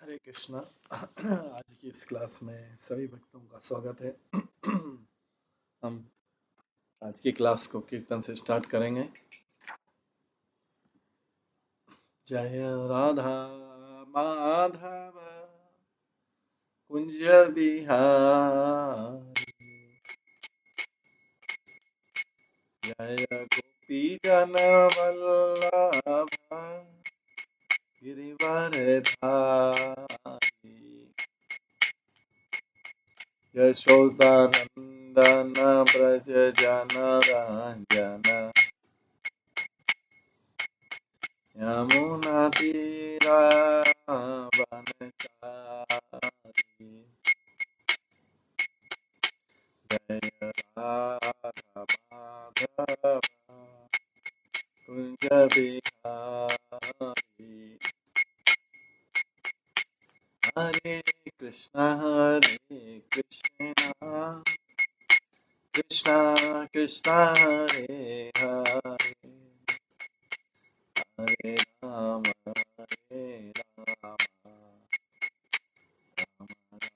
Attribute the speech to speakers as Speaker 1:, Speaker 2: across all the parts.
Speaker 1: हरे कृष्णा। आज की इस क्लास में सभी भक्तों का स्वागत है। हम आज की क्लास को कीर्तन से स्टार्ट करेंगे। जय राधा माधव कुंज बिहारी, जय गोपी जन वल्लभ गिरिवर धारी, यशोदानंदन ब्रज जन रंजन, यमुना तीरा वनचारी, जय राधा माधव कुंज बिहारी। हरे कृष्णा कृष्णा कृष्णा हरे हरे, हरे राम राम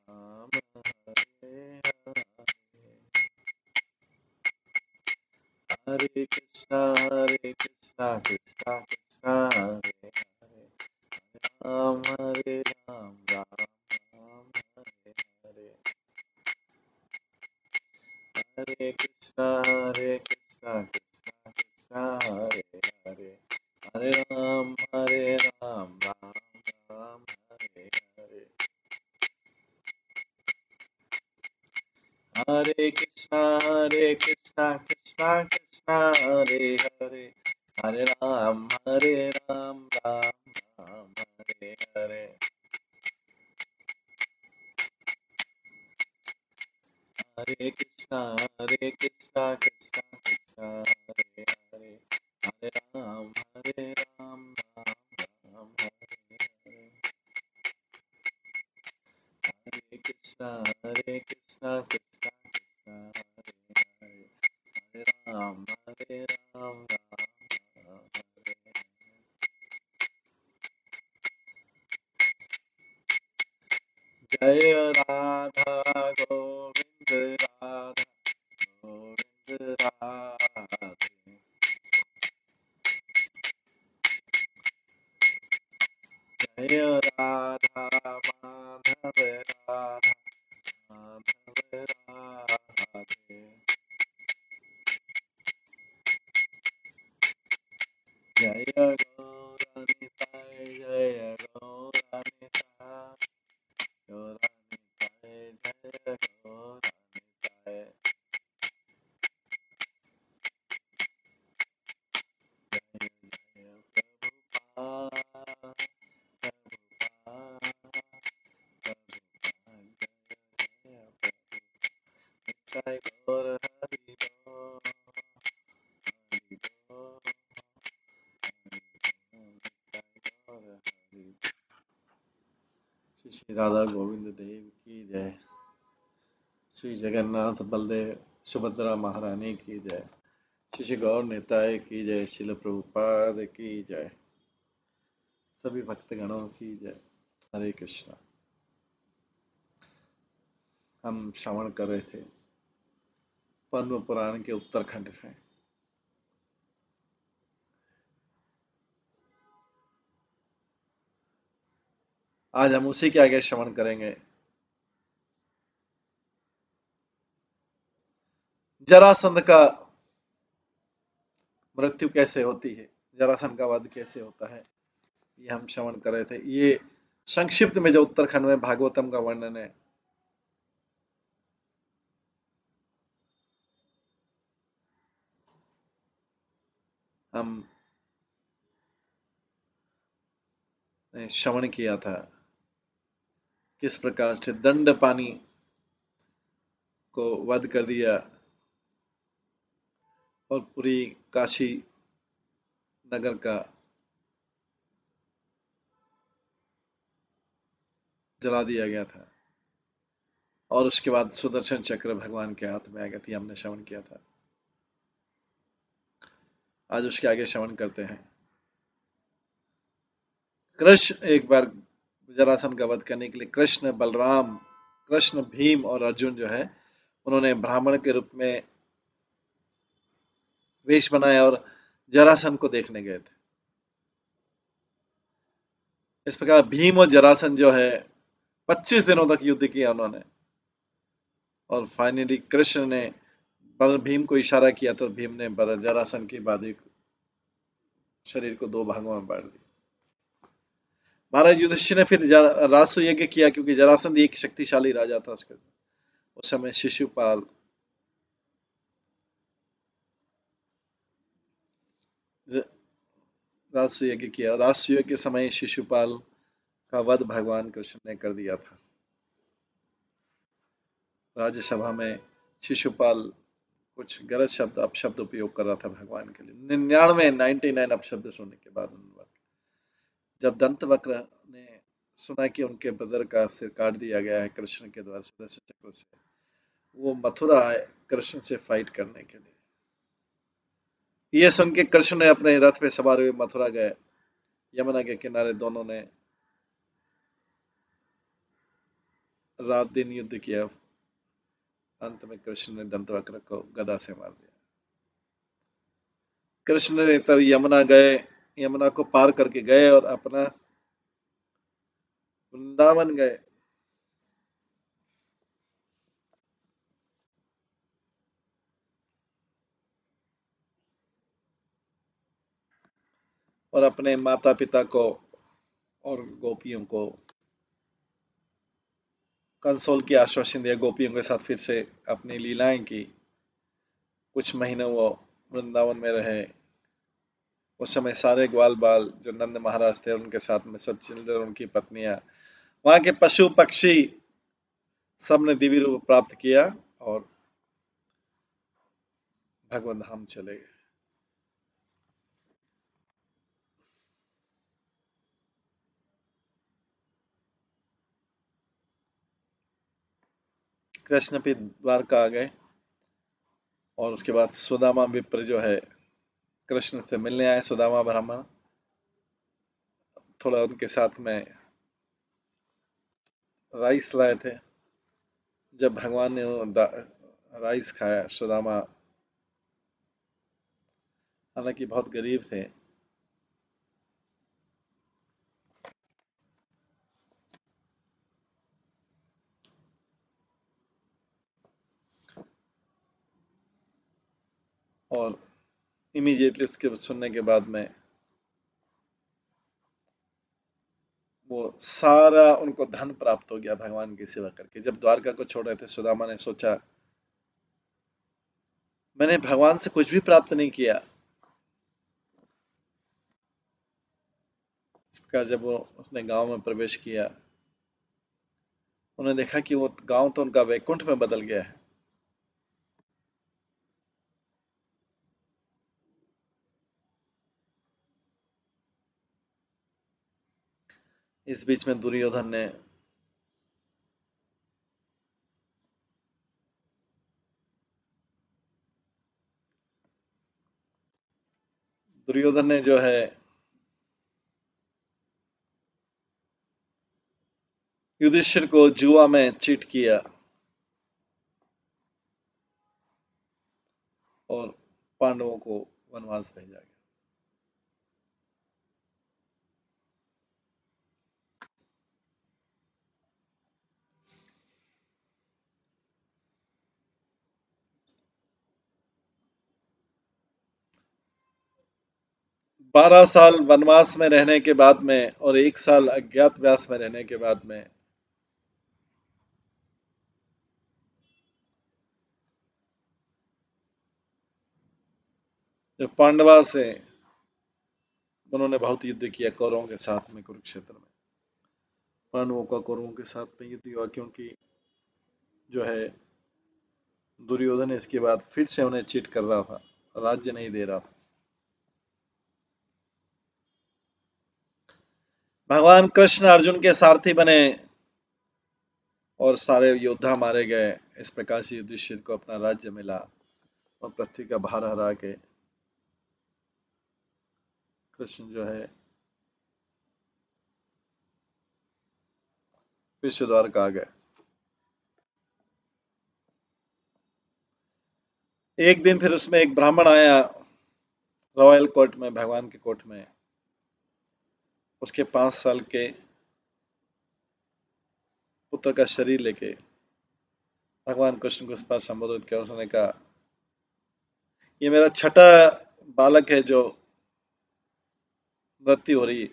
Speaker 1: राम हरे हरे। हरे कृष्णा कृष्णा कृष्णा हरे हरे, हरे राम राम हरे हरे। हरे कृष्णा कृष्णा कृष्णा हरे हरे, हरे राम राम राम हरे हरे। हरे कृष्णा कृष्णा कृष्णा हरे हरे, हरे राम राम राम हरे हरे। हरे कृष्णा कृष्णा कृष्णा हरे हरे, हरे राम राम राम हरे हरे। हरे कृष्णा कृष्णा कृष्णा हरे हरे, हरे राम राम हरे हरे। जय राधा गोविंद राधा गोविंद राधे, जय राधा माधव राधा माधव राधे, जय गौरनिताय जय गौरनिताय, गौरनिताय जय गौरनिताय, जय जय प्रभुपाद प्रभुपाद प्रभुपाद, जय जय प्रभु। जय गौर हरि बोल हरि बोल हरि बोल, जय गौर हरि। श्री श्री राधा गोविंद देव की जय। श्री जगन्नाथ बलदेव सुभद्रा महारानी की जय। श्री श्री गौर निताय की जय। शिल प्रभुपाद की जय। सभी भक्तगणों की जय। हरे कृष्णा। हम श्रवण कर रहे थे पद्म पुराण के उत्तरखंड से। आज हम उसी के आगे श्रवण करेंगे। जरासंध का मृत्यु कैसे होती है, जरासंध का वध कैसे होता है, ये हम श्रवण कर रहे थे। ये संक्षिप्त में जो उत्तरखंड में भागवतम का वर्णन है। हम श्रवण किया था किस प्रकार से दंड पानी को वध कर दिया और पूरी काशी नगर का जला दिया गया था, और उसके बाद सुदर्शन चक्र भगवान के हाथ में आ गया था। हमने श्रवण किया था। आज उसके आगे श्रवण करते हैं। कृष्ण एक बार जरासन का वध करने के लिए कृष्ण, बलराम, कृष्ण, भीम और अर्जुन जो है उन्होंने ब्राह्मण के रूप में वेश बनाया और जरासन को देखने गए थे। इस प्रकार भीम और जरासन जो है 25 दिनों तक युद्ध किया उन्होंने, और फाइनली कृष्ण ने भीम को इशारा किया तो भीम ने जरासन की बाधी शरीर को दो भागों में बांट दिया। महाराज युधिष्ठिर ने फिर राजसूय यज्ञ किया, क्योंकि जरासंध एक शक्तिशाली राजा था उसके उस समय। शिशुपाल राजसूय यज्ञ किया। राजसूय के समय शिशुपाल का वध भगवान कृष्ण ने कर दिया था। राज्यसभा में शिशुपाल कुछ गलत शब्द अपशब्द उपयोग कर रहा था भगवान के लिए। 99 अपशब्द सुनने के बाद जब दंतवक्र ने सुना कि उनके ब्रदर का सिर काट दिया गया है कृष्ण के द्वारा सुदर्शन चक्र से, वो मथुरा आए कृष्ण से फाइट करने के लिए। ये सुन के कृष्ण ने अपने रथ पे सवार हुए मथुरा गए। यमुना के किनारे दोनों ने रात दिन युद्ध किया। अंत में कृष्ण ने दंतवक्र को गदा से मार दिया। कृष्ण ने तब यमुना गए, यमुना को पार करके गए और अपना वृंदावन गए। और अपने माता पिता को और गोपियों को कंसोल की, आश्वासन दिया। गोपियों के साथ फिर से अपनी लीलाएं की। कुछ महीनों वो वृंदावन में रहे। उस समय सारे ग्वाल बाल जो नंद महाराज थे उनके साथ में सब चिल्ड्रन, उनकी पत्नियां, वहां के पशु पक्षी सब ने दिव्य रूप प्राप्त किया और भगवान धाम चले गए। कृष्ण भी द्वारका आ गए और उसके बाद सुदामा विप्र जो है कृष्ण से मिलने आए। सुदामा ब्राह्मण थोड़ा उनके साथ में राइस लाए थे। जब भगवान ने राइस खाया, सुदामा हालांकि बहुत गरीब थे, और इमीडिएटली उसके सुनने के बाद में वो सारा उनको धन प्राप्त हो गया भगवान की सेवा करके। जब द्वारका को छोड़ रहे थे सुदामा ने सोचा मैंने भगवान से कुछ भी प्राप्त नहीं किया। इस प्रकार जब वो उसने गांव में प्रवेश किया, उन्होंने देखा कि वो गांव तो उनका वैकुंठ में बदल गया है। इस बीच में दुर्योधन ने जो है युधिष्ठिर को जुआ में चीट किया और पांडवों को वनवास भेजा गया। 12 साल वनवास में रहने के बाद में और 1 साल अज्ञातवास में रहने के बाद में जो पांडवा से उन्होंने बहुत युद्ध किया कौरवों के साथ में कुरुक्षेत्र में। पांडवों का कौरवों के साथ में युद्ध हुआ, क्योंकि जो है दुर्योधन इसके बाद फिर से उन्हें चीट कर रहा था, राज्य नहीं दे रहा था। भगवान कृष्ण अर्जुन के सारथी बने और सारे योद्धा मारे गए। इस प्रकार से युधिष्ठिर को अपना राज्य मिला और पृथ्वी का भार हरा के कृष्ण जो है फिर से द्वारका आ गए। एक दिन फिर उसमें एक ब्राह्मण आया रॉयल कोर्ट में, भगवान के कोर्ट में। उसके 5 साल के पुत्र का शरीर लेके भगवान कृष्ण को इस पर संबोधित किया। उसने कहा, ये मेरा छठा बालक है जो मृत्यु हो रही है।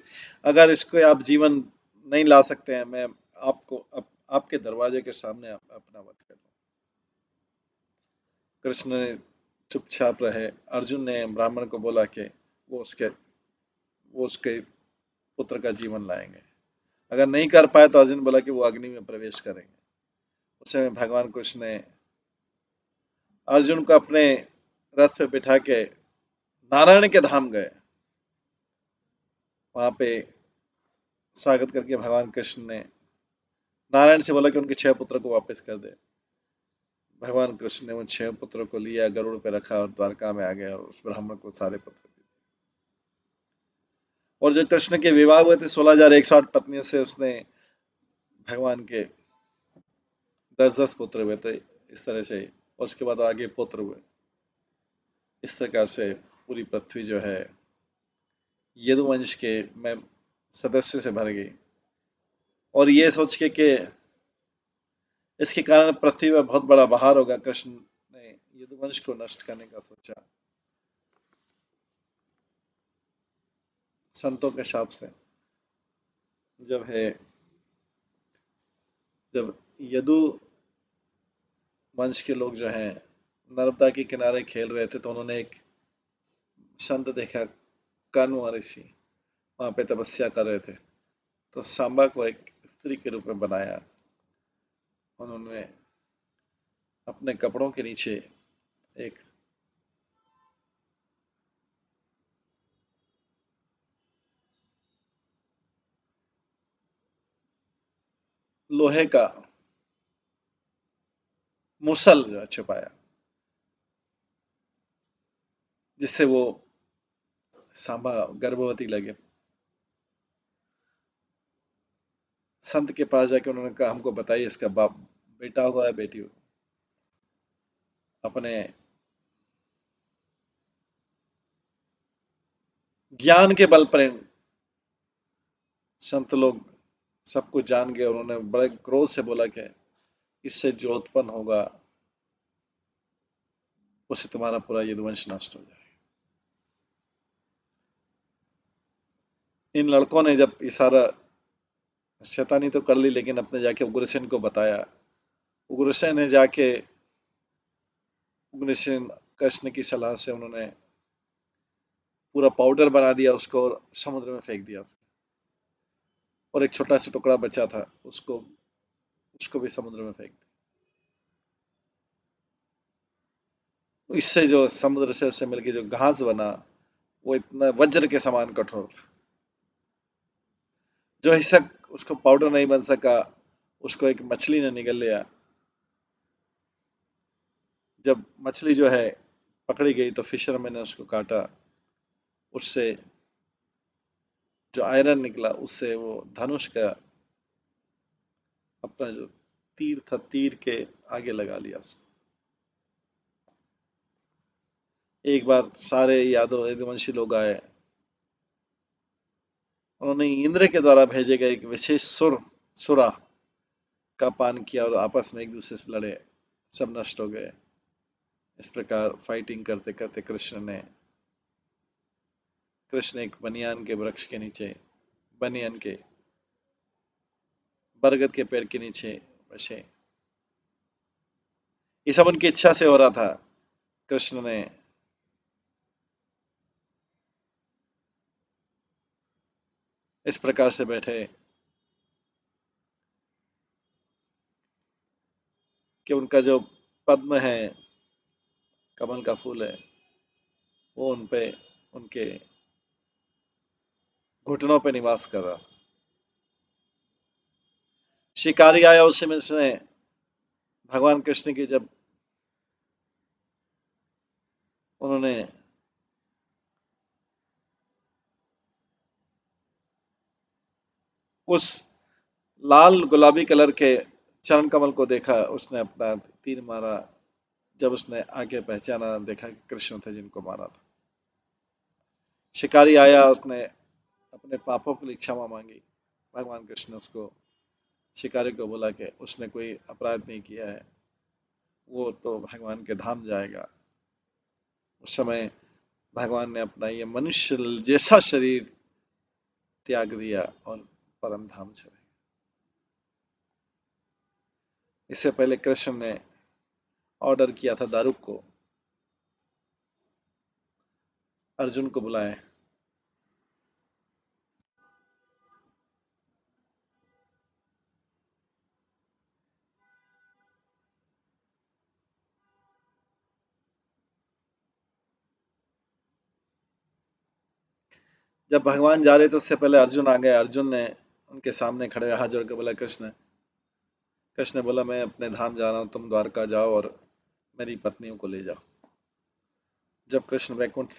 Speaker 1: अगर इसको आप जीवन नहीं ला सकते हैं, मैं आपके दरवाजे के सामने अपना वध कर दूं। कृष्ण ने चुपचाप रहे। अर्जुन ने ब्राह्मण को बोला कि वो उसके वो उसके पुत्र का जीवन लाएंगे। अगर नहीं कर पाए तो अर्जुन बोला कि वो अग्नि में प्रवेश करेंगे। उस समय भगवान कृष्ण ने अर्जुन को अपने रथ पे बिठा के नारायण के धाम गए। वहां पे स्वागत करके भगवान कृष्ण ने नारायण से बोला कि उनके 6 पुत्र को वापस कर दे। भगवान कृष्ण ने उन 6 पुत्रों को लिया, गरुड़ पे रखा और द्वारका में आ गया और उस ब्राह्मण को सारे पुत्र दिए। और जो कृष्ण के विवाह हुए थे 16,108 पत्नियों से, उसने भगवान के 10-10 पुत्र हुए थे इस तरह से। और उसके बाद आगे पुत्र हुए। इस प्रकार से पूरी पृथ्वी जो है यदुवंश के में सदस्य से भर गई। और ये सोच के कि इसके कारण पृथ्वी में बहुत बड़ा बहार होगा, कृष्ण ने यदुवंश को नष्ट करने का सोचा संतों के शाप से। जब है जब यदु वंश के लोग जो हैं नर्मदा के किनारे खेल रहे थे, तो उन्होंने एक संत देखा, कण्व ऋषि वहां पे तपस्या कर रहे थे। तो सांबा को एक स्त्री के रूप में बनाया। उन्होंने अपने कपड़ों के नीचे एक लोहे का मुसल जो है छुपाया, जिससे वो सांबा गर्भवती लगे। संत के पास जाके उन्होंने कहा, हमको बताइए इसका बाप बेटा हुआ है बेटी हुआ। अपने ज्ञान के बल पर संत लोग सब कुछ जान गए। उन्होंने बड़े क्रोध से बोला कि इससे जो उत्पन्न होगा उससे तुम्हारा पूरा यदुवंश नष्ट हो जाएगा। इन लड़कों ने जब इशारा शैतानी तो कर ली, लेकिन अपने जाके उग्रसेन को बताया। उग्रसेन ने जाके उग्रसेन कृष्ण की सलाह से उन्होंने पूरा पाउडर बना दिया उसको और समुद्र में फेंक दिया। और एक छोटा सा टुकड़ा बचा था, उसको उसको भी समुद्र में फेंक दिया। इससे जो समुद्र से उससे मिलकर जो घास बना, वो इतना वज्र के समान कठोर। जो हिस्सा उसको पाउडर नहीं बन सका, उसको एक मछली ने निगल लिया। जब मछली जो है पकड़ी गई तो फिशरमैन ने उसको काटा। उससे जो आयरन निकला, उससे वो धनुष का अपना जो तीर था, तीर के आगे लगा लिया उसको। एक बार सारे यादव यदुवंशी लोग आए। उन्होंने इंद्र के द्वारा भेजे गए एक विशेष सुरा का पान किया और आपस में एक दूसरे से लड़े। सब नष्ट हो गए। इस प्रकार फाइटिंग करते करते कृष्ण एक बनियान के वृक्ष के नीचे, बनियान के बरगद के पेड़ के नीचे बसे। ये सब उनकी इच्छा से हो रहा था। कृष्ण ने इस प्रकार से बैठे कि उनका जो पद्म है, कमल का फूल है, वो उन पे उनके घुटनों पे निवास कर रहा। शिकारी आया, उस समय उसने भगवान कृष्ण की जब उन्होंने उस लाल गुलाबी कलर के चरण कमल को देखा, उसने अपना तीर मारा। जब उसने आगे पहचाना, देखा कि कृष्ण थे जिनको मारा था। शिकारी आया, उसने अपने पापों के लिए क्षमा मांगी। भगवान कृष्ण ने उसको, शिकारी को बोला कि उसने कोई अपराध नहीं किया है, वो तो भगवान के धाम जाएगा। उस समय भगवान ने अपना ये मनुष्य जैसा शरीर त्याग दिया और परम धाम चले। इससे पहले कृष्ण ने ऑर्डर किया था दारूक को, अर्जुन को बुलाए। जब भगवान जा रहे थे उससे पहले अर्जुन आ गए। अर्जुन ने उनके सामने खड़े हाथ जोड़ के बोला, कृष्ण। कृष्ण ने बोला, मैं अपने धाम जा रहा हूँ, तुम द्वारका जाओ और मेरी पत्नियों को ले जाओ। जब कृष्ण वैकुंठ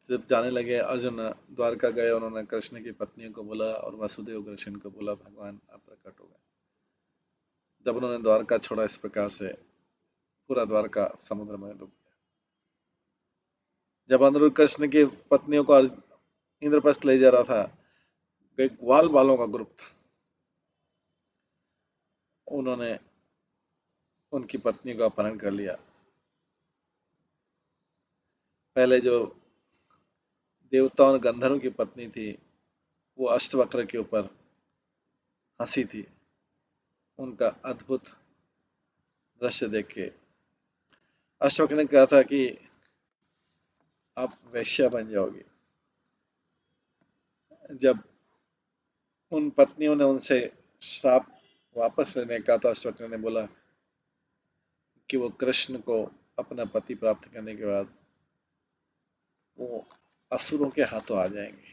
Speaker 1: जब जाने लगे, अर्जुन द्वारका गए। उन्होंने कृष्ण की पत्नियों को बोला और वसुदेव कृष्ण को बोला, भगवान आप प्रकट हो गए। जब उन्होंने द्वारका छोड़ा, इस प्रकार से पूरा द्वारका समुद्र में डूब गया। जब अनिरुद्ध कृष्ण की पत्नियों को इंद्रप्रस्थ ले जा रहा था, एक ग्वाल बालों का ग्रुप था, उन्होंने उनकी पत्नी को अपहरण कर लिया। पहले जो देवताओं और गंधर्वों की पत्नी थी, वो अष्टवक्र के ऊपर हंसी थी। उनका अद्भुत दृश्य देख के अष्टवक्र ने कहा था कि आप वैश्या बन जाओगी। जब उन पत्नियों ने उनसे श्राप वापस लेने का, तो अष्टवक्र ने बोला कि वो कृष्ण को अपना पति प्राप्त करने के बाद वो असुरों के हाथों आ जाएंगे।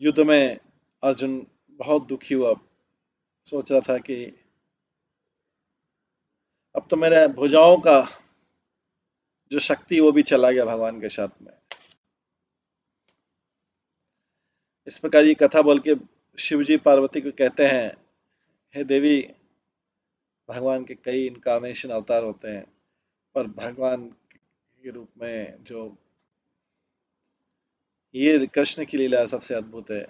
Speaker 1: युद्ध में अर्जुन बहुत दुखी हुआ, सोच रहा था कि अब तो मेरे भुजाओं का जो शक्ति वो भी चला गया भगवान के साथ में। इस प्रकार ये कथा बोल के शिव जी पार्वती को कहते हैं, हे देवी, भगवान के कई इनकारनेशन अवतार होते हैं, पर भगवान के रूप में जो ये कृष्ण की लीला सबसे अद्भुत है।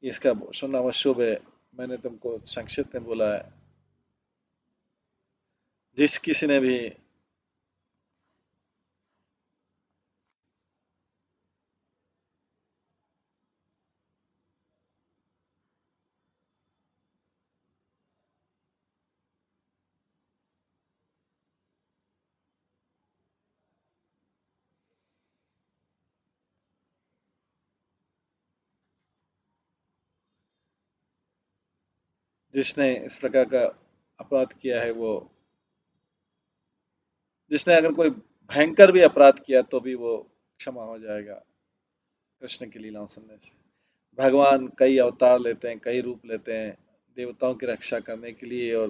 Speaker 1: इसका सुनना वो शुभ है। मैंने तुमको संक्षिप्त में बोला है। जिस किसी ने भी जिसने इस प्रकार का अपराध किया है, वो जिसने अगर कोई भयंकर भी अपराध किया तो भी वो क्षमा हो जाएगा कृष्ण की लीलाओं सुनने से। भगवान कई अवतार लेते हैं, कई रूप लेते हैं देवताओं की रक्षा करने के लिए और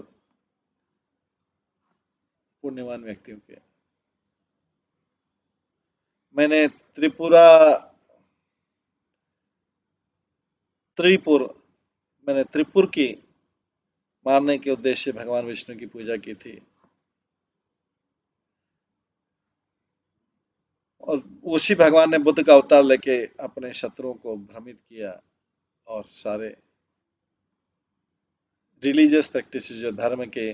Speaker 1: पुण्यवान व्यक्तियों के। मैंने त्रिपुरा त्रिपुर मैंने त्रिपुर की मारने के उद्देश्य से भगवान विष्णु की पूजा की थी, और उसी भगवान ने बुद्ध का अवतार लेके अपने शत्रुओं को भ्रमित किया और सारे रिलीजियस प्रैक्टिस जो धर्म के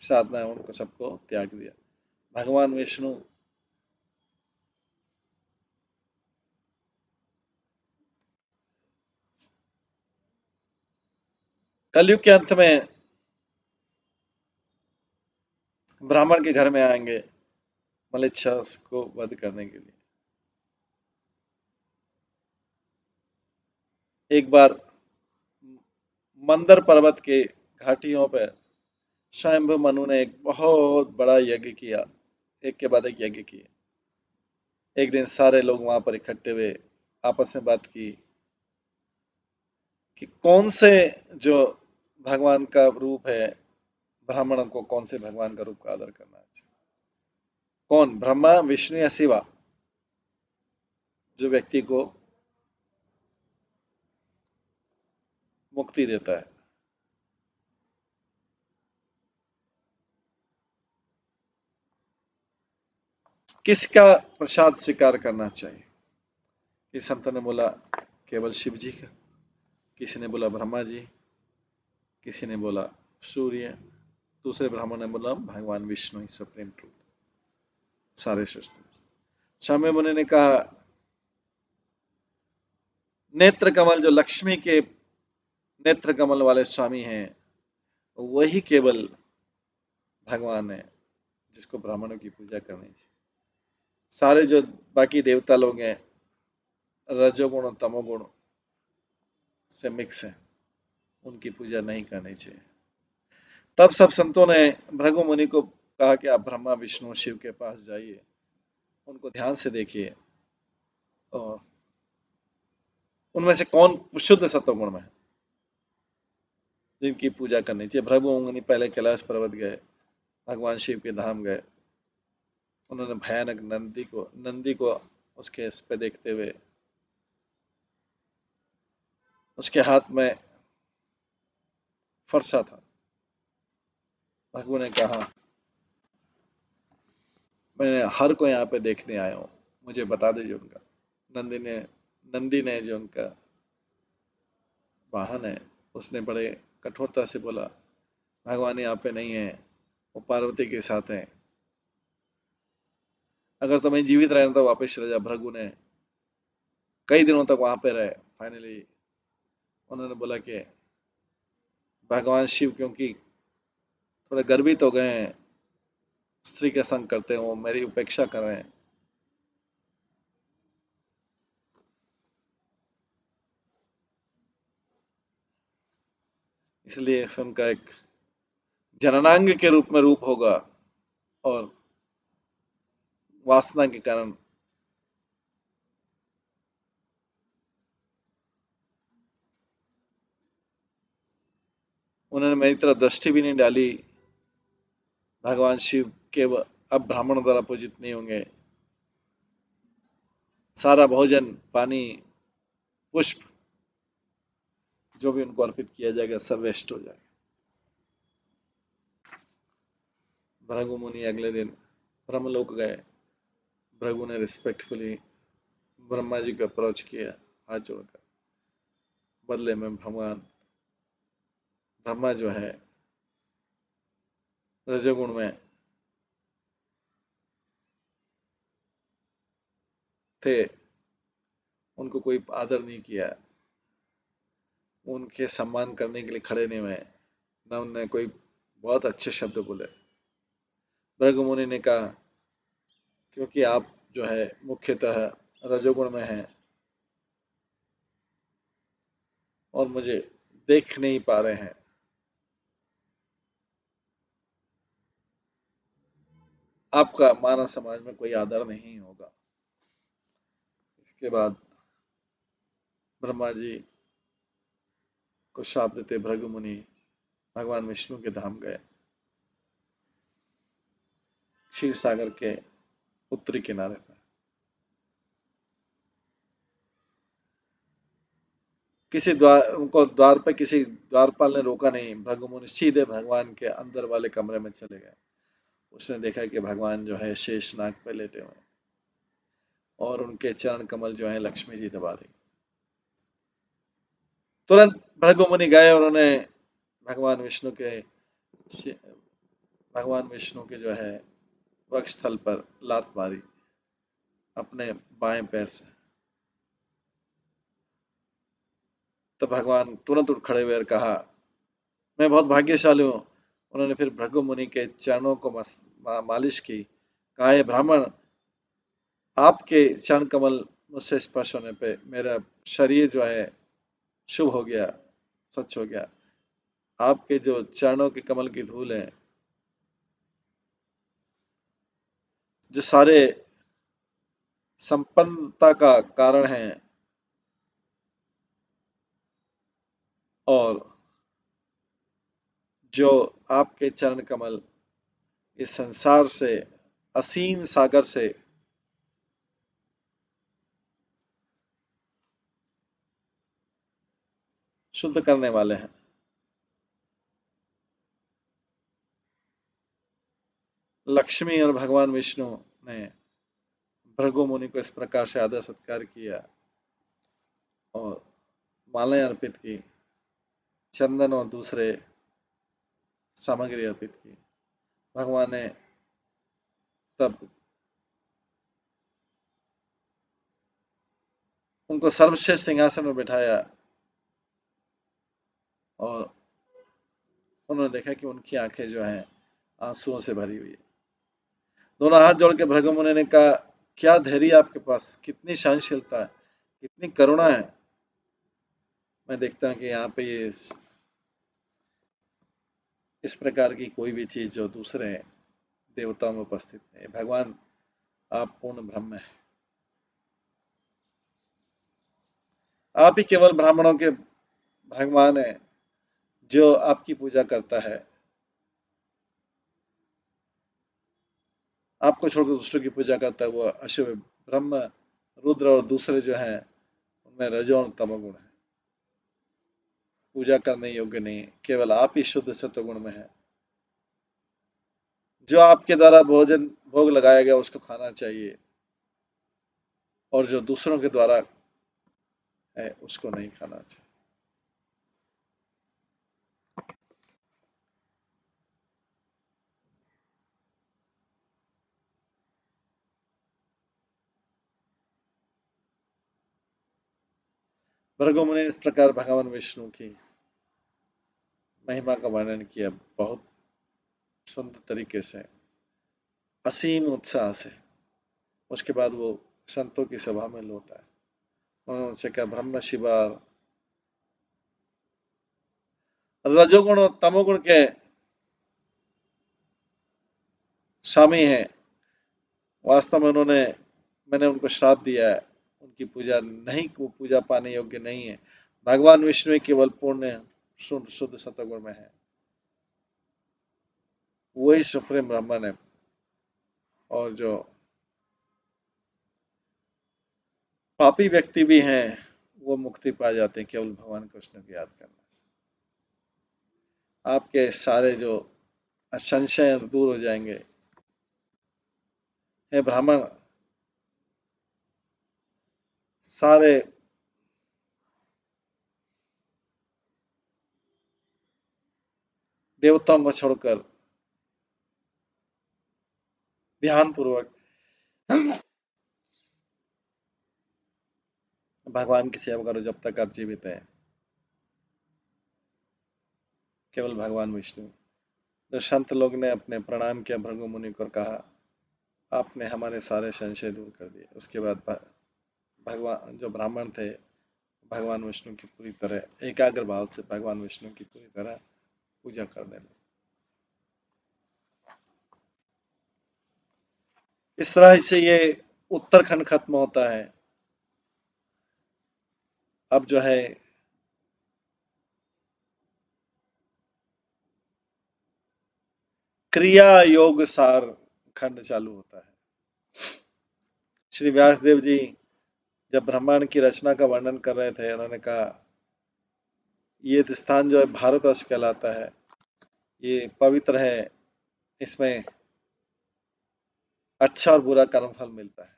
Speaker 1: साधना है उनको सबको त्याग दिया। भगवान विष्णु कलयुग के अंत में ब्राह्मण के घर में आएंगे मलेच्छा को वध करने के लिए। एक बार मंदर पर्वत के घाटियों पर स्वयंभू मनु ने एक बहुत बड़ा यज्ञ किया, एक के बाद एक यज्ञ किए। एक दिन सारे लोग वहां पर इकट्ठे हुए, आपस में बात की कि कौन से जो भगवान का रूप है, ब्राह्मणों को कौन से भगवान का रूप का आदर करना चाहिए। कौन, ब्रह्मा विष्णु या शिवा। जो व्यक्ति को मुक्ति देता है। किसका प्रसाद स्वीकार करना चाहिए? किस संत ने बोला केवल शिव जी का, किसी ने बोला ब्रह्मा जी, किसी ने बोला सूर्य, दूसरे ब्राह्मण ने बोला भगवान विष्णु ही सुप्रीम ट्रूथ सारे सृष्टि में। स्वामी मुनि ने कहा नेत्र कमल, जो लक्ष्मी के नेत्र कमल वाले स्वामी हैं, वही केवल भगवान है जिसको ब्राह्मणों की पूजा करनी चाहिए। सारे जो बाकी देवता लोग हैं रजोगुण और तमोगुण से मिक्स है, उनकी पूजा नहीं करनी चाहिए। तब सब संतों ने भृगु मुनि को कहा कि आप ब्रह्मा विष्णु शिव के पास जाइए, उनको ध्यान से देखिए और उनमें से कौन शुद्ध सत्वगुण में है जिनकी पूजा करनी चाहिए। भृगु मुनि पहले कैलाश पर्वत गए, भगवान शिव के धाम गए। उन्होंने भयानक नंदी को उसके इस पे देखते हुए उसके हाथ में फरसा था। भृगु ने कहा मैं हर को यहाँ पे देखने आया हूँ, मुझे बता दीजिए उनका। नंदी ने जो उनका वाहन है, उसने बड़े कठोरता से बोला भगवान यहाँ पे नहीं है, वो पार्वती के साथ है, अगर तुम्हें जीवित रहना तो वापस चले जा। भृगु ने कई दिनों तक वहां पे रहे। फाइनली उन्होंने बोला कि भगवान शिव क्योंकि थोड़े गर्वित हो गए हैं, स्त्री के संग करते हैं, वो मेरी उपेक्षा कर रहे हैं, इसलिए उनका एक जननांग के रूप में रूप होगा और वासना के कारण उन्होंने मेरी तरफ दृष्टि भी नहीं डाली। भगवान शिव के अब ब्राह्मण द्वारा पूजित नहीं होंगे, सारा भोजन पानी पुष्प जो भी उनको अर्पित किया जाएगा सब वेस्ट हो जाएगा। भृगु मुनि अगले दिन ब्रह्मलोक गए। भृगु ने रिस्पेक्टफुली ब्रह्मा जी को अप्रोच किया हाथ जोड़कर। बदले में भगवान ब्रह्मा जो है रजोगुण में थे, उनको कोई आदर नहीं किया, उनके सम्मान करने के लिए खड़े नहीं हुए, न उनने कोई बहुत अच्छे शब्द बोले। भृगु मुनि ने कहा क्योंकि आप जो है मुख्यतः रजोगुण में हैं और मुझे देख नहीं पा रहे हैं, आपका मानव समाज में कोई आदर नहीं होगा। इसके बाद ब्रह्मा जी को शाप देते भृगु मुनि भगवान विष्णु के धाम गए, क्षीर सागर के उत्तरी किनारे पर। किसी द्वार उनको द्वार पे किसी द्वारपाल ने रोका नहीं, भृगु मुनि सीधे भगवान के अंदर वाले कमरे में चले गए। उसने देखा कि भगवान जो है शेष नाग पे लेटे हुए हैं और उनके चरण कमल जो है लक्ष्मी जी दबा रही। तुरंत भृगु मुनि गए, उन्होंने भगवान विष्णु के भगवान विष्णु के जो है वक्षस्थल पर लात मारी अपने बाएं पैर से। तो भगवान तुरंत उठ खड़े हुए और कहा मैं बहुत भाग्यशाली हूँ। उन्होंने फिर भृगु मुनि के चरणों को मालिश की, कहा हे ब्राह्मण, आपके चरण कमल मुझसे स्पर्श होने पे मेरा शरीर जो है शुभ हो गया, स्वच्छ हो गया। आपके जो चरणों के कमल की धूल है, जो सारे संपन्नता का कारण है और जो आपके चरण कमल इस संसार से असीम सागर से शुद्ध करने वाले हैं। लक्ष्मी और भगवान विष्णु ने भृगु मुनि को इस प्रकार से आदर सत्कार किया और मालाएं अर्पित की, चंदन और दूसरे सामग्री अर्पित की। भगवान ने तब उनको सर्वश्रेष्ठ सिंहासन में बिठाया और उन्होंने देखा कि उनकी आंखें जो हैं आंसुओं से भरी हुई है। दोनों हाथ जोड़ के भृगु मुनि ने कहा, क्या धैर्य आपके पास, कितनी सहनशीलता है, कितनी करुणा है। मैं देखता हूँ कि यहाँ पे ये इस प्रकार की कोई भी चीज जो दूसरे देवताओं में उपस्थित नहीं। भगवान आप पूर्ण ब्रह्म है, आप ही केवल ब्राह्मणों के भगवान है। जो आपकी पूजा करता है, आपको छोड़कर दूसरों की पूजा करता है, वो अशुभ ब्रह्म, रुद्र और दूसरे जो हैं उनमें रजो और तमोगुण है, पूजा करने योग्य नहीं। केवल आप ही शुद्ध सत्वगुण में है। जो आपके द्वारा भोजन भोग लगाया गया उसको खाना चाहिए, और जो दूसरों के द्वारा है उसको नहीं खाना चाहिए। भृगु मुनि ने इस प्रकार भगवान विष्णु की महिमा का वर्णन किया, बहुत सुंदर तरीके से, असीम उत्साह से। उसके बाद वो संतों की सभा में लौट आए। उन्होंने उनसे कहा, ब्रह्म शिवा रजोगुण और तमोगुण के स्वामी हैं। वास्तव में मैंने उनको श्राप दिया है, उनकी पूजा नहीं, वो पूजा पाने योग्य नहीं है। भगवान विष्णु केवल पूर्ण शुद्ध शुद्ध सत्वगुण में है, वही सुप्रीम ब्राह्मण है। और जो पापी व्यक्ति भी हैं वो मुक्ति पा जाते हैं केवल भगवान कृष्ण की याद करने से। आपके सारे जो संशय दूर हो जाएंगे। हे ब्राह्मण, सारे देवताओं को छोड़कर ध्यान पूर्वक भगवान की सेवा करो जब तक आप जीवित हैं। केवल भगवान विष्णु। तो संत लोग ने अपने प्रणाम किया भृगु मुनि को, कहा, आपने हमारे सारे संशय दूर कर दिए। उसके बाद भगवान जो ब्राह्मण थे भगवान विष्णु की पूरी तरह एकाग्र भाव से भगवान विष्णु की पूरी तरह पूजा करने लगे। इस तरह से ये उत्तरखंड खत्म होता है। अब जो है क्रिया योग सार खंड चालू होता है। श्री व्यासदेव जी जब ब्रह्मांड की रचना का वर्णन कर रहे थे, उन्होंने कहा, ये स्थान जो है भारतवर्ष कहलाता है, ये पवित्र है, इसमें अच्छा और बुरा कर्मफल मिलता है।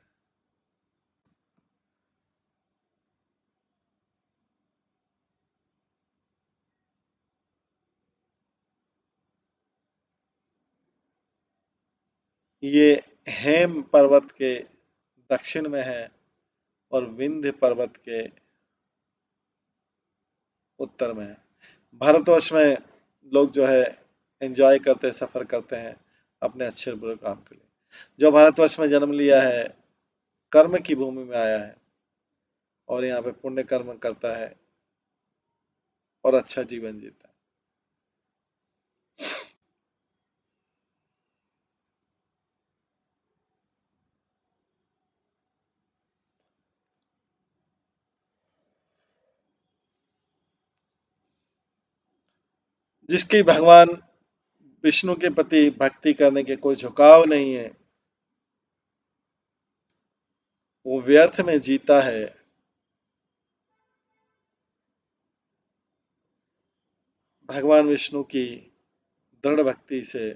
Speaker 1: ये हेम पर्वत के दक्षिण में है और विंध्य पर्वत के उत्तर में है। भारतवर्ष में लोग जो है एंजॉय करते हैं, सफर करते हैं अपने अच्छे बुरे काम के लिए। जो भारतवर्ष में जन्म लिया है, कर्म की भूमि में आया है और यहाँ पे पुण्य कर्म करता है और अच्छा जीवन जीता है। जिसकी भगवान विष्णु के प्रति भक्ति करने के कोई झुकाव नहीं है, वो व्यर्थ में जीता है। भगवान विष्णु की दृढ़ भक्ति से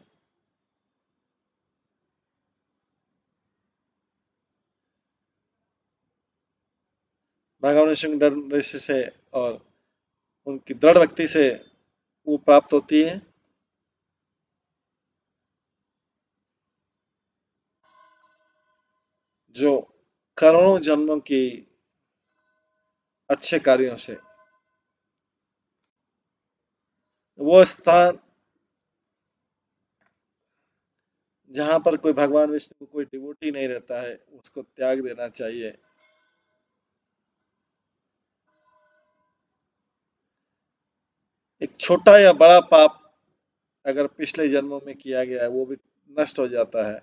Speaker 1: भगवान विष्णु की दृढ़ दृष्टि से और उनकी दृढ़ भक्ति से वो प्राप्त होती है, जो करोड़ों जन्मों की अच्छे कार्यों से वो स्थान जहां पर कोई भगवान विष्णु को कोई डिवोटी नहीं रहता है, उसको त्याग देना चाहिए। एक छोटा या बड़ा पाप अगर पिछले जन्मों में किया गया है वो भी नष्ट हो जाता है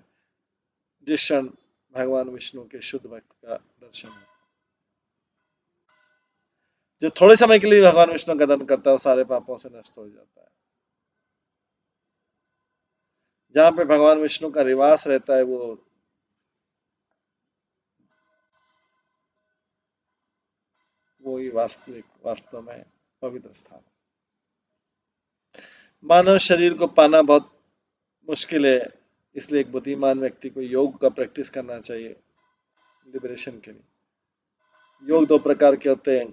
Speaker 1: जिस क्षण भगवान विष्णु के शुद्ध भक्त का दर्शन हो। जो थोड़े समय के लिए भगवान विष्णु का दर्शन करता है वो सारे पापों से नष्ट हो जाता है। जहाँ पे भगवान विष्णु का निवास रहता है वो ही वास्तविक वास्तव में पवित्र स्थान। मानव शरीर को पाना बहुत मुश्किल है, इसलिए एक बुद्धिमान व्यक्ति को योग का प्रैक्टिस करना चाहिए लिबरेशन के लिए। योग दो प्रकार के होते हैं,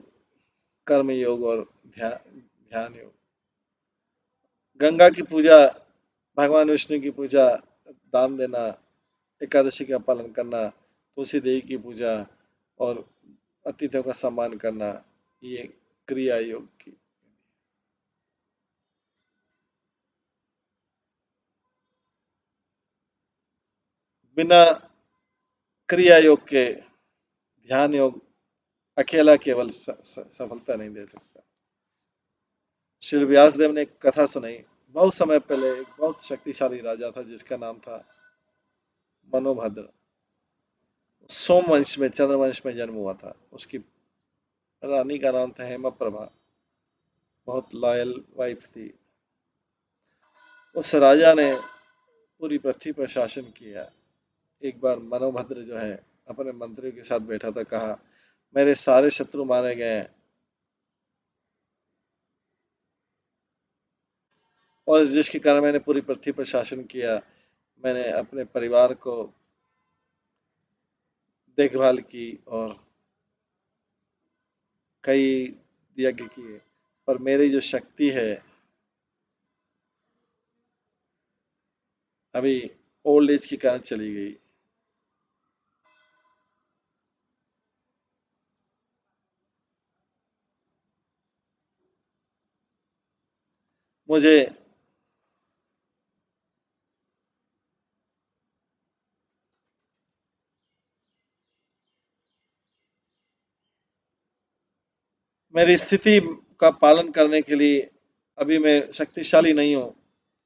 Speaker 1: कर्म योग और ध्यान ध्यान योग। गंगा की पूजा, भगवान विष्णु की पूजा, दान देना, एकादशी का पालन करना, तुलसी देवी की पूजा और अतिथियों का सम्मान करना, ये क्रिया योग की। बिना क्रिया योग के ध्यान योग अकेला केवल सफलता नहीं दे सकता। श्री व्यासदेव ने एक कथा सुनाई। बहुत समय पहले एक बहुत शक्तिशाली राजा था जिसका नाम था मनोभद्र। सोमवंश में, चंद्रवंश में जन्म हुआ था। उसकी रानी का नाम था हेमप्रभा, बहुत लॉयल वाइफ थी। उस राजा ने पूरी पृथ्वी पर शासन किया। एक बार मनोभद्र जो है अपने मंत्रियों के साथ बैठा था, कहा मेरे सारे शत्रु मारे गए हैं और जिसके कारण मैंने पूरी पृथ्वी पर शासन किया, मैंने अपने परिवार को देखभाल की और कई यज्ञ किए, पर मेरी जो शक्ति है अभी ओल्ड एज के कारण चली गई। मुझे मेरी स्थिति का पालन करने के लिए अभी मैं शक्तिशाली नहीं हूँ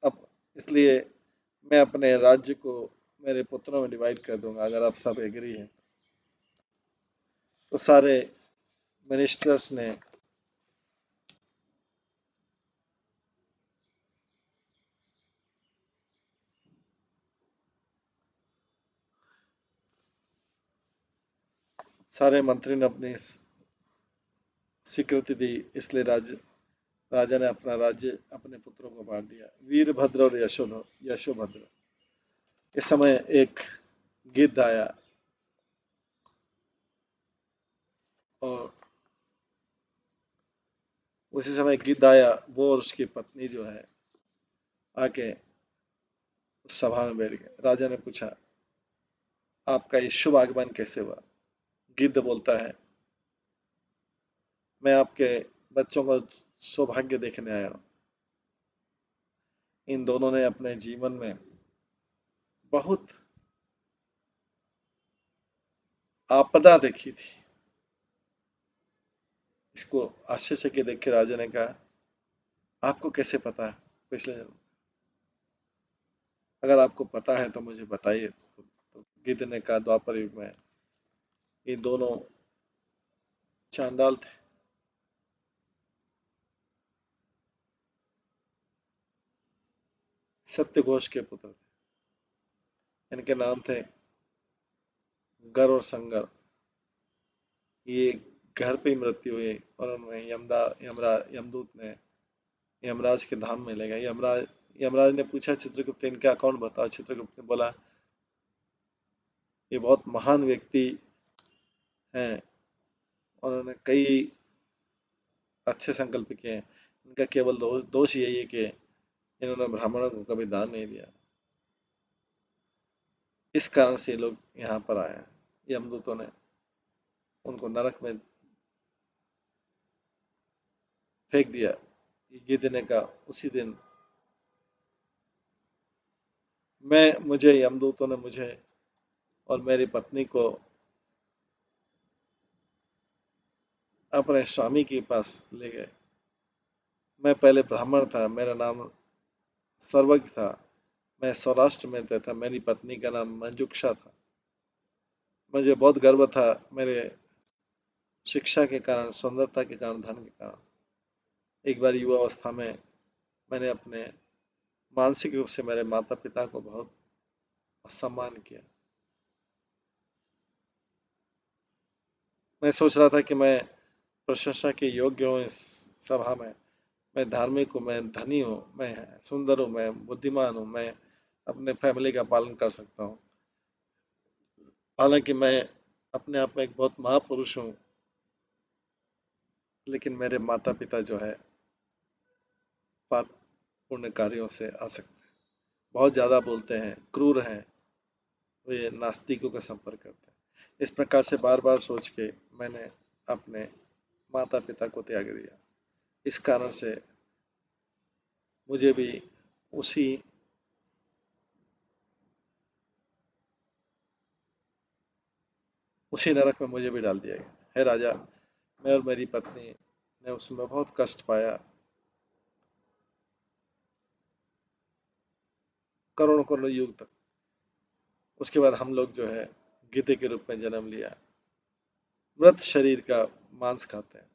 Speaker 1: अब, इसलिए मैं अपने राज्य को मेरे पुत्रों में डिवाइड कर दूंगा, अगर आप सब एग्री हैं। तो सारे मिनिस्टर्स ने सारे मंत्री ने अपनी स्वीकृति दी, इसलिए राजा ने अपना राज्य अपने पुत्रों को बांट दिया, वीरभद्र और यशोभद्र। इस समय एक गिद्ध आया और उसी समय गिद्ध आया, वो और उसकी पत्नी जो है आके उस सभा में बैठ गए। राजा ने पूछा आपका ये शुभ आगमन कैसे हुआ? गिद्ध बोलता है मैं आपके बच्चों को सौभाग्य देखने आया हूँ। इन दोनों ने अपने जीवन में बहुत आपदा देखी थी। इसको आश्चर्य के देख के राजा ने कहा आपको कैसे पता है पिछले जन्म? अगर आपको पता है तो मुझे बताइए। तो गिद्ध ने कहा द्वापर युग में ये दोनों चांडाल थे। सत्य घोष के पुत्र थे। इनके नाम थे गर और संगर। ये घर पे ही मृत्यु हुई और उन्हें यमदूत ने यमराज के धाम में ले गए। यमराज ने पूछा चित्रगुप्त, इनका अकाउंट बताओ। चित्रगुप्त ने बोला, ये बहुत महान व्यक्ति हैं, उन्होंने कई अच्छे संकल्प किए हैं, इनका केवल दोष यही है कि इन्होंने ब्राह्मणों को कभी दान नहीं दिया, इस कारण से ये लोग यहाँ पर आए हैं। यमदूतों ने उनको नरक में फेंक दिया। ये देने का उसी दिन मुझे यमदूतों ने मुझे और मेरी पत्नी को अपने स्वामी के पास ले गए। मैं पहले ब्राह्मण था, मेरा नाम सर्वज्ञ था, मैं सौराष्ट्र में रहता था, मेरी पत्नी का नाम मंजुक्षा था। मुझे बहुत गर्व था मेरे शिक्षा के कारण, सुंदरता के कारण, धन के कारण। एक बार युवा अवस्था में मैंने अपने मानसिक रूप से मेरे माता पिता को बहुत असम्मान किया। मैं सोच रहा था कि मैं प्रशंसा के योग्य हूँ इस सभा में, मैं धार्मिक हूँ, मैं धनी हूँ, मैं सुंदर हूँ, मैं बुद्धिमान हूँ, मैं अपने फैमिली का पालन कर सकता हूँ। हालांकि मैं अपने आप में एक बहुत महापुरुष हूँ, लेकिन मेरे माता पिता जो है पाप पुण्य कार्यों से आसक्त हैं, बहुत ज़्यादा बोलते हैं, क्रूर हैं, वे नास्तिकों का संपर्क करते हैं। इस प्रकार से बार बार सोच के मैंने अपने माता पिता को त्याग दिया। इस कारण से मुझे भी उसी उसी नरक में मुझे भी डाल दिया गया। है राजा, मैं और मेरी पत्नी ने उसमें बहुत कष्ट पाया, करोड़ों करोड़ों युग तक। उसके बाद हम लोग जो है गीते के रूप में जन्म लिया, मृत शरीर का मांस खाते हैं।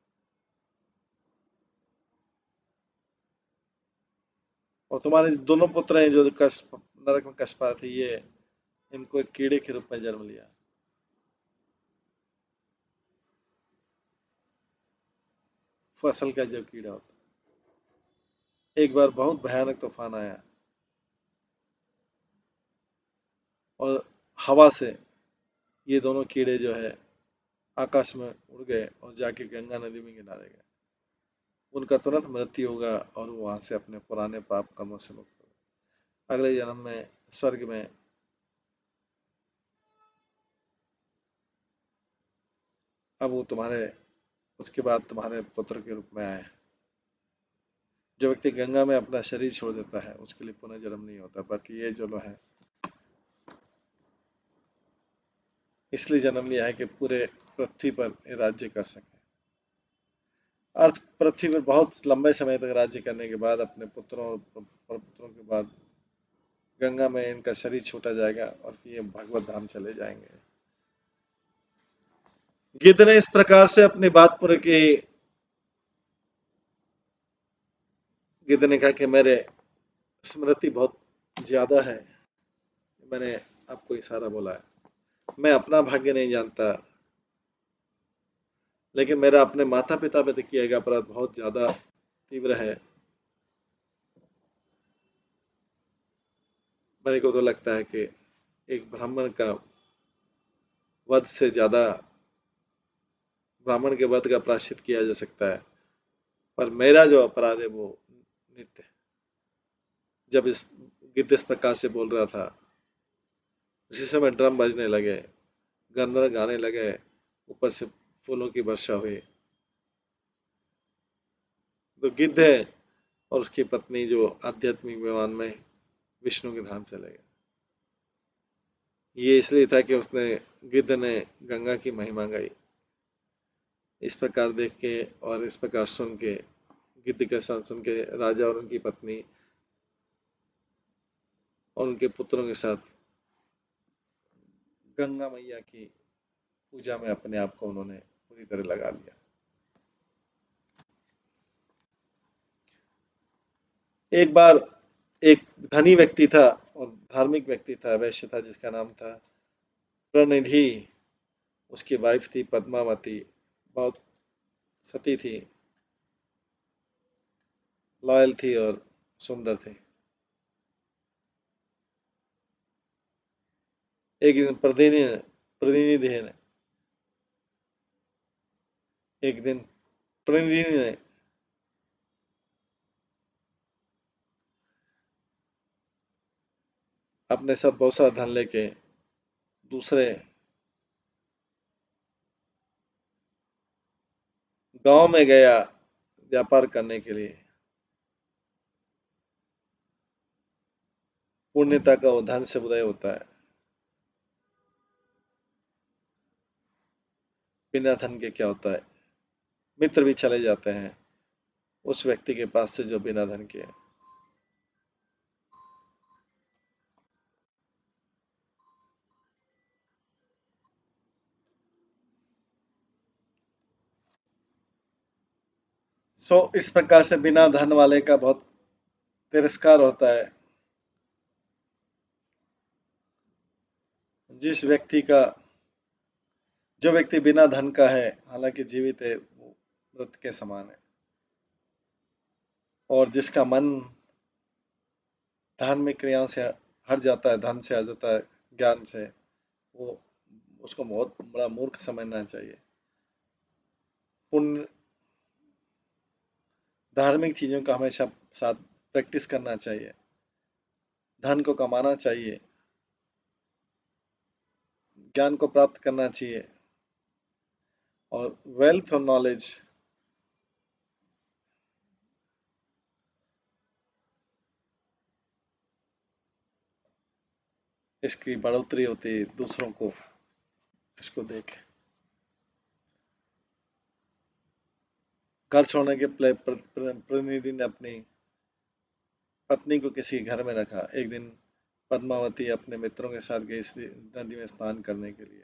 Speaker 1: और तुम्हारे दोनों पुत्र हैं जो कष्ट नरक में कष्ट पाए थे, ये इनको एक कीड़े के रूप में जन्म लिया, फसल का जो कीड़ा होता है। एक बार बहुत भयानक तूफान आया और हवा से ये दोनों कीड़े जो है आकाश में उड़ गए और जाके गंगा नदी में किनारे गए। उनका तुरंत मृत्यु होगा और वो वहां से अपने पुराने पाप कर्मों से मुक्त होगा। अगले जन्म में स्वर्ग में अब वो तुम्हारे उसके बाद तुम्हारे पुत्र के रूप में आए। जो व्यक्ति गंगा में अपना शरीर छोड़ देता है उसके लिए पुनः जन्म नहीं होता, बाकी ये जो है इसलिए जन्म लिया है कि पूरे पृथ्वी पर राज्य कर सके। अर्थ पृथ्वी पर बहुत लंबे समय तक राज्य करने के बाद अपने पुत्रों और पुत्रों के बाद गंगा में इनका शरीर छूटा जाएगा और फिर ये भगवत धाम चले जाएंगे। गिद्ध ने इस प्रकार से अपनी बात पूरी की। गिद्ध ने कहा कि मेरे स्मृति बहुत ज्यादा है, मैंने आपको इशारा बोला है, मैं अपना भाग्य नहीं जानता, लेकिन मेरा अपने माता पिता पे किया गया अपराध बहुत ज्यादा तीव्र है। मेरे को तो लगता है कि एक ब्राह्मण का वध से ज्यादा ब्राह्मण के वध का प्रायश्चित किया जा सकता है, पर मेरा जो अपराध है वो नित्य है। जब इस गिद्ध इस प्रकार से बोल रहा था, उसी समय ड्रम बजने लगे, गन्नर गाने लगे, ऊपर से फूलों की वर्षा हुई। तो गिद्ध है और उसकी पत्नी जो आध्यात्मिक विमान में विष्णु के धाम चले गए। ये इसलिए था कि उसने गिद्ध ने गंगा की महिमा गाई। इस प्रकार देख के और इस प्रकार सुन के, गिद्ध के साथ सुन के राजा और उनकी पत्नी और उनके पुत्रों के साथ गंगा मैया की पूजा में अपने आप को उन्होंने पूरी तरह लगा लिया। एक बार एक धनी व्यक्ति था और धार्मिक व्यक्ति था, वैश्य था, जिसका नाम था प्रनिधि। उसकी वाइफ थी पद्मावती, बहुत सती थी, लॉयल थी और सुंदर थी। एक दिन प्रतिनिधि ने एक दिन प्रतिनिधि ने अपने साथ बहुत सारा धन लेके दूसरे गांव में गया व्यापार करने के लिए। पुण्यता का वो धन से उदय होता है, बिना धन के क्या होता है? मित्र भी चले जाते हैं उस व्यक्ति के पास से जो बिना धन के है। इस प्रकार से बिना धन वाले का बहुत तिरस्कार होता है। जिस व्यक्ति का जो व्यक्ति बिना धन का है, हालांकि जीवित है, वो मृत के समान है। और जिसका मन धार्मिक क्रियाओं से हट जाता है, धन से हट जाता है, ज्ञान से, वो उसको बहुत बड़ा मूर्ख समझना चाहिए। पुण्य धार्मिक चीजों का हमेशा साथ प्रैक्टिस करना चाहिए, धन को कमाना चाहिए, ज्ञान को प्राप्त करना चाहिए। और वेल्थ और नॉलेज इसकी बढ़ोतरी होती है दूसरों को इसको देख। घर छोड़ने के प्रतिनिधि ने अपनी पत्नी को किसी घर में रखा। एक दिन पद्मावती अपने मित्रों के साथ गई इस नदी में स्नान करने के लिए।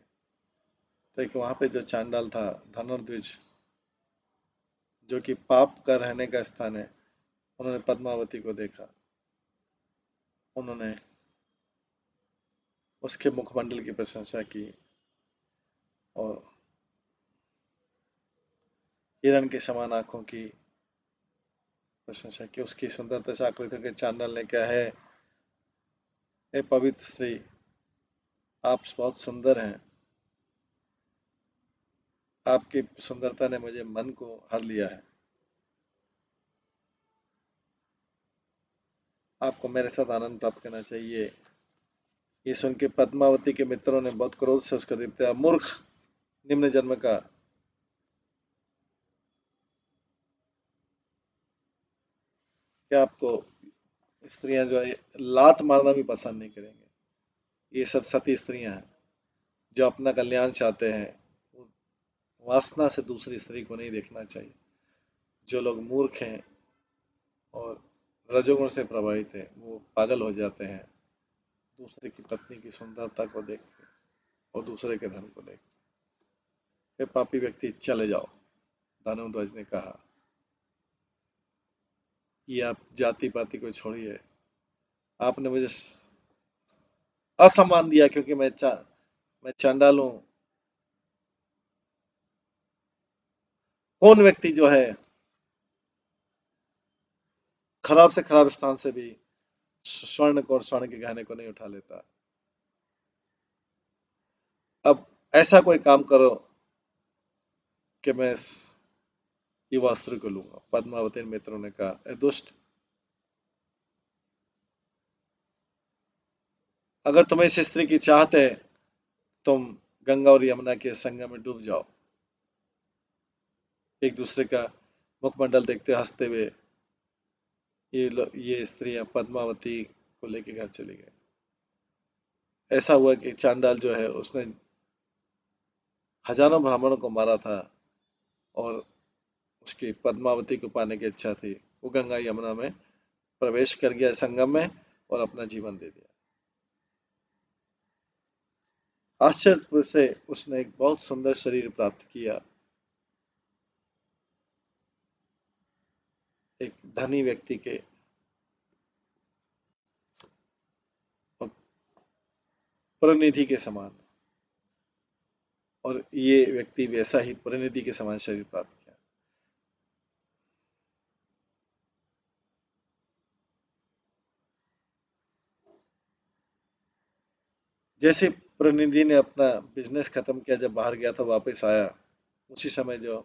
Speaker 1: तो एक वहां पे जो चांडाल था, धनुर्ध्वज, जो कि पाप का रहने का स्थान है, उन्होंने पद्मावती को देखा। उन्होंने उसके मुखमंडल की प्रशंसा की और हिरण के समान आंखों की प्रशंसा की। उसकी सुंदरता से आकृत होकर चांडाल ने कहा है, हे पवित्र स्त्री, आप बहुत सुंदर हैं। आपकी सुंदरता ने मुझे मन को हर लिया है। आपको मेरे साथ आनंद प्राप्त करना चाहिए। ये सुन के पद्मावती के मित्रों ने बहुत क्रोध से उसका दिया, मूर्ख, निम्न जन्म का, क्या आपको स्त्रियां जो है लात मारना भी पसंद नहीं करेंगे। ये सब सती स्त्रियां हैं जो अपना कल्याण चाहते हैं। वासना से दूसरी स्त्री को नहीं देखना चाहिए। जो लोग मूर्ख हैं और रजोगुण से प्रभावित हैं, वो पागल हो जाते हैं दूसरे की पत्नी की सुंदरता को देख के और दूसरे के धन को देख के। पापी व्यक्ति, चले जाओ, धनुध्वज ने कहा। ये आप जाति पाति को छोड़िए, आपने मुझे असम्मान दिया क्योंकि मैं चांडाल हूं। कौन व्यक्ति जो है खराब से खराब स्थान से भी स्वर्ण को और स्वर्ण के गहने को नहीं उठा लेता। अब ऐसा कोई काम करो कि मैं इस ये वस्त्र को लूंगा। पद्मावती मित्रों ने कहा, ए दुष्ट, अगर तुम्हें इस स्त्री की चाहत है, तुम गंगा और यमुना के संगम में डूब जाओ। एक दूसरे का मुखमंडल देखते हंसते हुए ये स्त्रियां पद्मावती को लेके घर चली गई। ऐसा हुआ कि चांडाल जो है उसने हजारों ब्राह्मणों को मारा था और उसकी पद्मावती को पाने की इच्छा थी। वो गंगा यमुना में प्रवेश कर गया संगम में और अपना जीवन दे दिया। आश्चर्य से उसने एक बहुत सुंदर शरीर प्राप्त किया। एक धनी व्यक्ति के प्रतिनिधि के समान। और ये व्यक्ति वैसा ही प्रतिनिधि के समान शरीर प्राप्त किया। जैसे प्रतिनिधि ने अपना बिजनेस खत्म किया, जब बाहर गया था वापस आया, उसी समय जो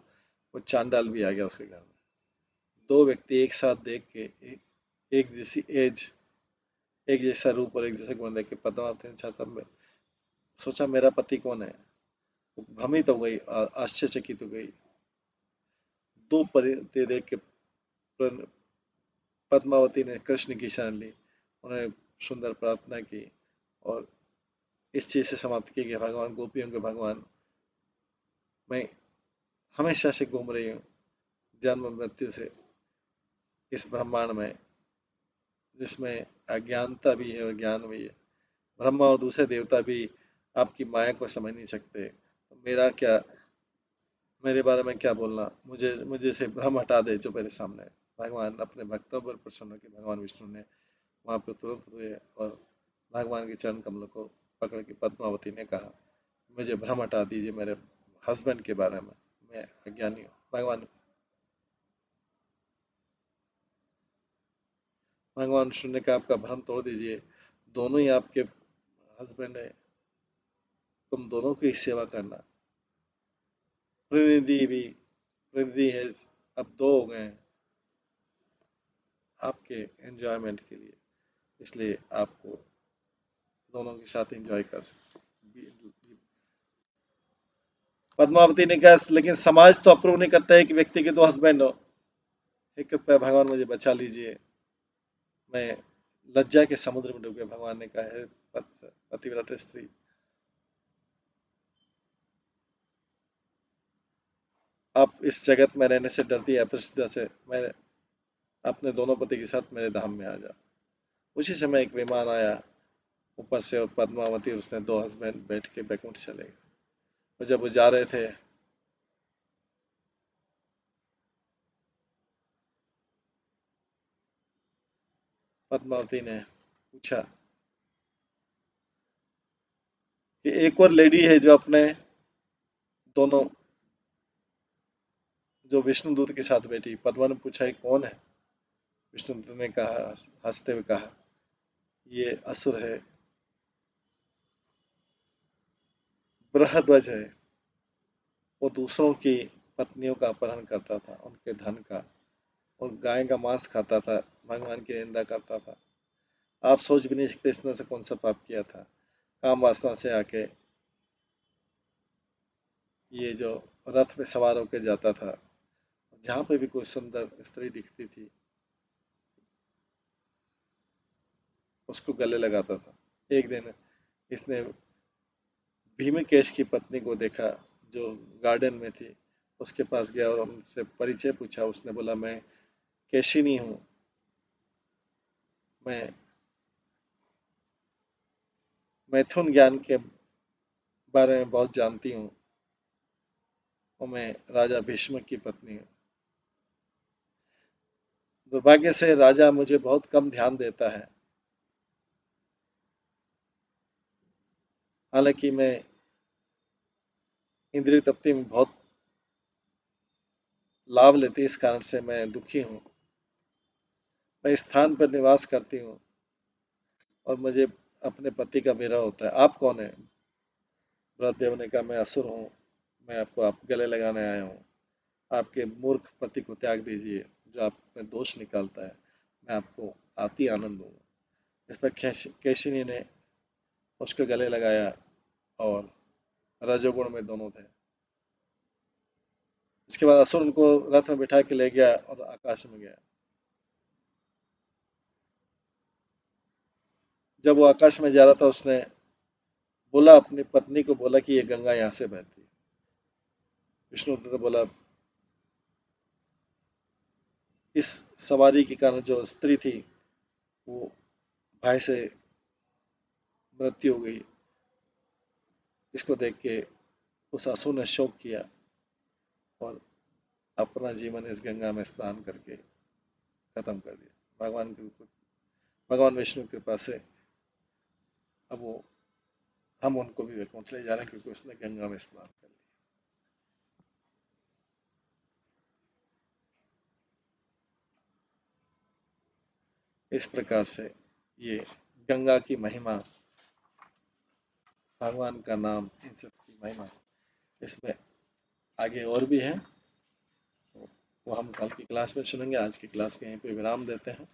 Speaker 1: वो चांडाल भी आ गया उसके घर में। दो व्यक्ति एक साथ देख के एक जैसी एज, एक जैसा रूप और एक जैसे गुण देख के पद्मावती ने सोचा मेरा पति कौन है। वो भ्रमित हो गई, आश्चर्यचकित हो गई। दो पति देख के पद्मावती ने कृष्ण की शरण ली, उन्होंने सुंदर प्रार्थना की और इस चीज से समाप्त की कि भगवान, गोपियों के भगवान, मैं हमेशा से घूम रही हूँ जन्म मृत्यु से इस ब्रह्मांड में, जिसमें अज्ञानता भी है और ज्ञान भी है। ब्रह्मा और दूसरे देवता भी आपकी माया को समझ नहीं सकते, तो मेरा क्या, मेरे बारे में क्या बोलना, मुझे मुझे से भ्रम हटा दे जो मेरे सामने है। भगवान अपने भक्तों पर प्रसन्न होकर भगवान विष्णु ने वहां पे तुरंत हुए और भगवान के चरण कमलों को पकड़ के पद्मावती ने कहा, मुझे भ्रम हटा दीजिए मेरे हस्बैंड के बारे में, मैं अज्ञानी हूँ। भगवान विष्णु ने कहा, आपका भ्रम तोड़ दीजिए, दोनों ही आपके हस्बैंड है, तुम दोनों की सेवा करना। प्रतिनिधि भी, प्रतिनिधि है, अब दो हो गए हैं आपके एंजॉयमेंट के लिए, इसलिए आपको दोनों के साथ एंजॉय कर सकते। पद्मावती ने कहा, लेकिन समाज तो अप्रूव नहीं करता है कि व्यक्ति के दो हस्बैंड हो। हे कृपया भगवान मुझे बचा लीजिए, मैं लज्जा के समुद्र में डूब गया। भगवान ने कहा, है पतिव्रत स्त्री, आप इस जगत में रहने से डरती है अप्रसिद्धता से, मैं अपने दोनों पति के साथ मेरे धाम में आ जा। उसी समय एक विमान आया ऊपर से और पद्मावती और उसने दो हस्बैंड बैठ के बैकुंठ चले गए। और जब वो जा रहे थे, पद्मावती ने पूछा कि एक और लेडी है जो अपने दोनों, जो विष्णु दूत के साथ बैठी। पद्मा ने पूछा, ये कौन है? विष्णु दूत ने कहा, हंसते हुए कहा, ये असुर है, बृहध्वज है। वो दूसरों की पत्नियों का अपहरण करता था, उनके धन का, और गाय का मांस खाता था, भगवान की निंदा करता था। आप सोच भी नहीं सकते इसने से कौन सा पाप किया था। काम वासना से आके ये जो रथ पे सवार होके जाता था, जहां पे भी कोई सुंदर स्त्री दिखती थी उसको गले लगाता था। एक दिन इसने भीमकेश की पत्नी को देखा जो गार्डन में थी, उसके पास गया और उनसे परिचय पूछा। उसने बोला, मैं केशिनी हूँ, मैं मैथुन ज्ञान के बारे में बहुत जानती हूँ और मैं राजा भीष्म की पत्नी हूँ। दुर्भाग्य से राजा मुझे बहुत कम ध्यान देता है, हालांकि मैं इंद्रिय तृप्ति में बहुत लाभ लेती, इस कारण से मैं दुखी हूँ। मैं इस स्थान पर निवास करती हूँ और मुझे अपने पति का विरह होता है। आप कौन है? ब्रह्मदेव ने कहा, मैं असुर हूँ, मैं आपको आप गले लगाने आया हूँ। आपके मूर्ख पति को त्याग दीजिए जो आप में दोष निकालता है, मैं आपको आती आनंद दूंगा। इस पर केशिनी ने उसके गले लगाया और रजोगुण में दोनों थे। इसके बाद असुर उनको रथ में बिठा के ले गया और आकाश में गया। जब वो आकाश में जा रहा था, उसने बोला, अपनी पत्नी को बोला कि ये गंगा यहाँ से बहती है। विष्णु ने बोला, इस सवारी के कारण जो स्त्री थी वो भय से मृत्यु हो गई। इसको देख के उस असुर ने शोक किया और अपना जीवन इस गंगा में स्नान करके खत्म कर दिया। भगवान विष्णु की कृपा से अब वो, हम उनको भी वैकुंठ ले जा रहे हैं क्योंकि उसने गंगा में स्नान कर लिया। इस प्रकार से ये गंगा की महिमा भगवान का नाम, इन सब की महिमा इसमें आगे और भी है, वो हम कल की क्लास में सुनेंगे। आज की क्लास में यहीं पे विराम देते हैं।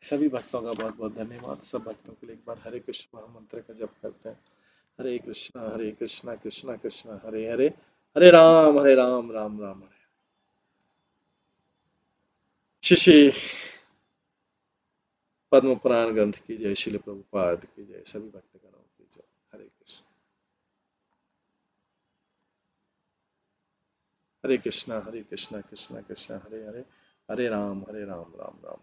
Speaker 1: सभी भक्तों का बहुत बहुत धन्यवाद। सब भक्तों के लिए एक बार हरे कृष्ण महामंत्र का जप करते हैं। हरे कृष्णा कृष्णा कृष्णा हरे हरे, हरे राम राम राम हरे। श्री पद्म पुराण ग्रंथ की जय, श्रील प्रभुपाद की जय, सभी भक्तगणों की जय। हरे कृष्ण। हरे कृष्णा कृष्णा कृष्णा हरे हरे, हरे राम राम राम।